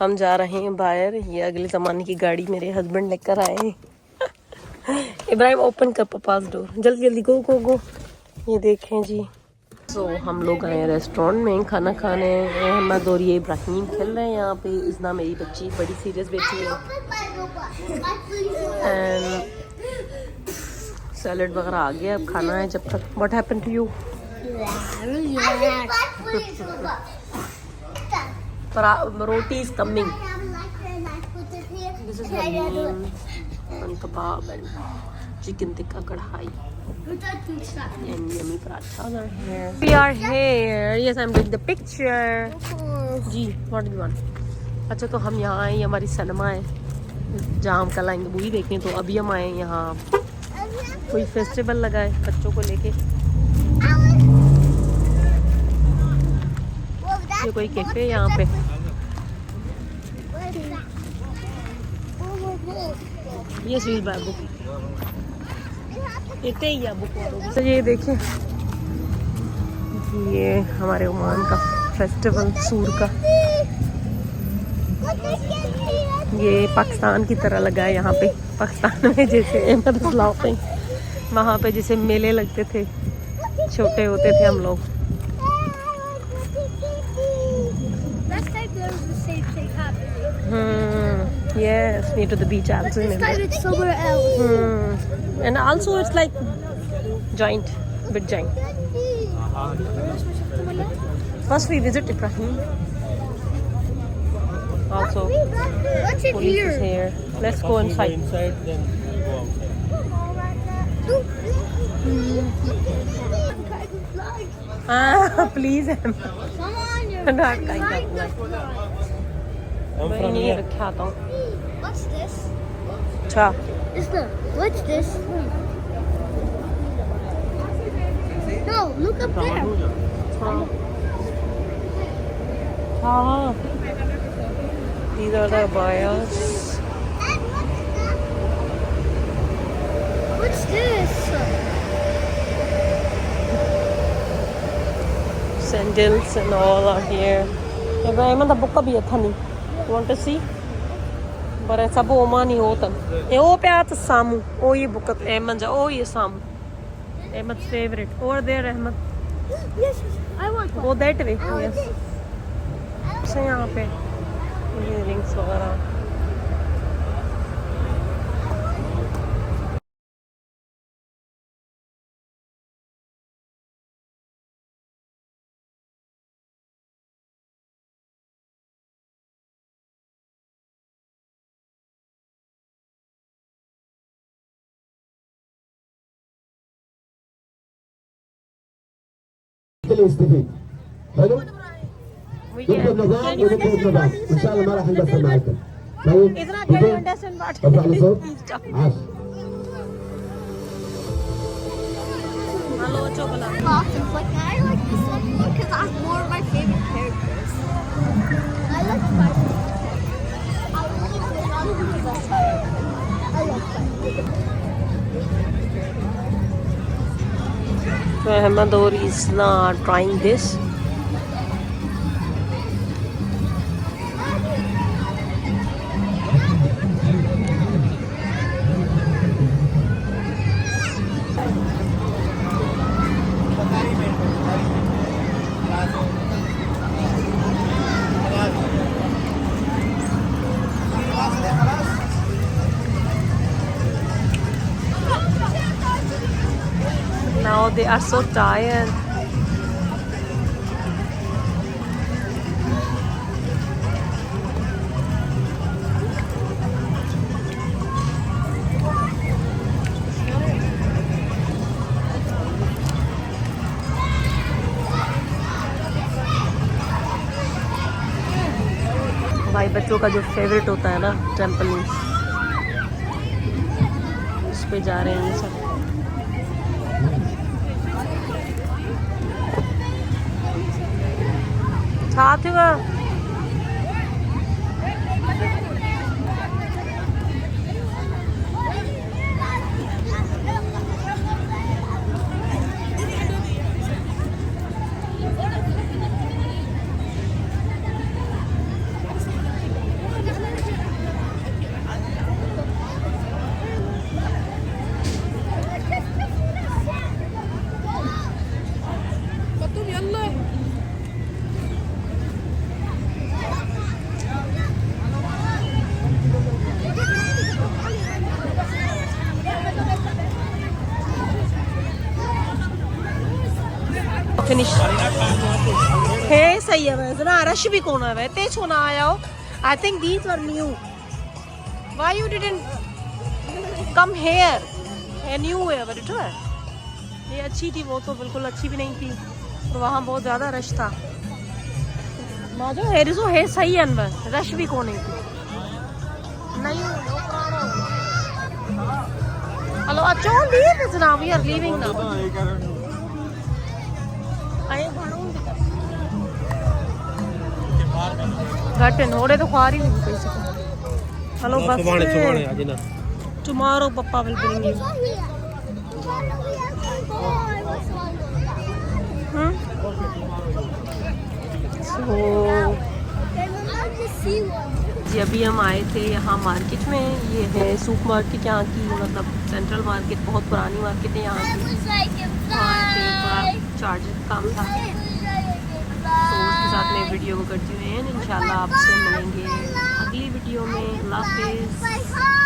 हम जा रहे हैं बाहर। ये अगले ज़माने की गाड़ी मेरे हस्बैंड लेकर आए हैं। इब्राहिम ओपन कर पापास डोर, जल्दी जल्दी, गो गो गो। ये देखें जी। हम लोग आए हैं रेस्टोरेंट में खाना खाने। अहमद और ये इब्राहिम खेल रहे हैं यहाँ पे। इजना मेरी बच्ची बड़ी सीरियस बैठी है। एंड सैलड वगैरह आ गया, अब खाना है जब तक। What happened to you? Roti is coming. This is haleem, kebab and chicken tikka kadhai. And yummy parathas are here. We are here. Yes, I'm doing the picture. Ji, what do you want? अच्छा, तो हम यहाँ आए, ये हमारी सनमा है जहाँ हम कल आएंगे मूवी देखने। तो अभी हम आए यहाँ, कोई फेस्टिवल लगा है बच्चों को लेके। ये कोई कैफे है यहाँ पे। ये स्वीट बाबू इतने ही बुक। तो ये देखें, ये हमारे ओमान का फेस्टिवल सूर का। ये पाकिस्तान की तरह लगा है यहाँ पे। पाकिस्तान में जैसे अहमद पे वहाँ पे जैसे मेले लगते थे, छोटे होते थे हम लोग। Yes, near to the beach also. This time it's somewhere else. And also it's like giant, bit giant. First we visit Ibrahim. Also, What's in police here? is here. Let's go inside. Inside, then we go Ah, please. Come on, you're Not flying like the that. flight. I'm मैं from नहीं here. रखा था। What's this? अच्छा, What's this? No, look up there. हाँ, these are the buyers. What's this? Sandals and all are here. Ibrahim, the book भी था नहीं. You want to see? But it's सब ओमान ही होता. ये वो पे आता सामू. ओ ये बुक अहमद जा. ओ ये सामू. Ahmed's favorite. Over there, Ahmed. Yes, I want one. Go that way. I want Yes. this. से यहाँ पे ये रिंग्स वगैरह। يستفيد حلو We نطلب can. نظام Can you ونطلب understand نظام what he's ان شاء الله ما saying? راح ندخل معكم طيب Isra, can you understand what ارفع لي صوت he's talking? عاش Hello, chocolate. Awesome. Like, I like this one more because that's more of my favorite characters. I like Spider-Man. I really put it on because that's Spider-Man. I like Spider-Man. So Ahmed or is trying this. Now they are so tired. भाई बच्चों का जो favourite होता है ना temple, उस पे जा रहे हैं ये सब। साथ में फिनिश है सही है वैसे ना रश भी कौन है वे ते छोना आया हो I think these were new why you didn't come here है न्यू है बट इट ये अच्छी थी वो तो बिल्कुल अच्छी भी नहीं थी तो वहाँ बहुत ज़्यादा रश था ना जो हेर सो है सही है अनवर रश भी कौन है नहीं हेलो अच्छा leave is now we are leaving now आए भाड़ों घटन होड़े तो ख्वारी नहीं कोई से हेलो बस tomorrow papa will bring you so जी अभी हम आए थे यहाँ मार्केट में ये है सूप मार्केट यहाँ की मतलब सेंट्रल मार्केट बहुत पुरानी मार्केट है यहाँ की वहाँ पे थोड़ा चार्जेस कम था तो उसके साथ मैं वीडियो को करती हूँ इंशाल्लाह आपसे मिलेंगे अगली वीडियो में अल्लाह हाफिज़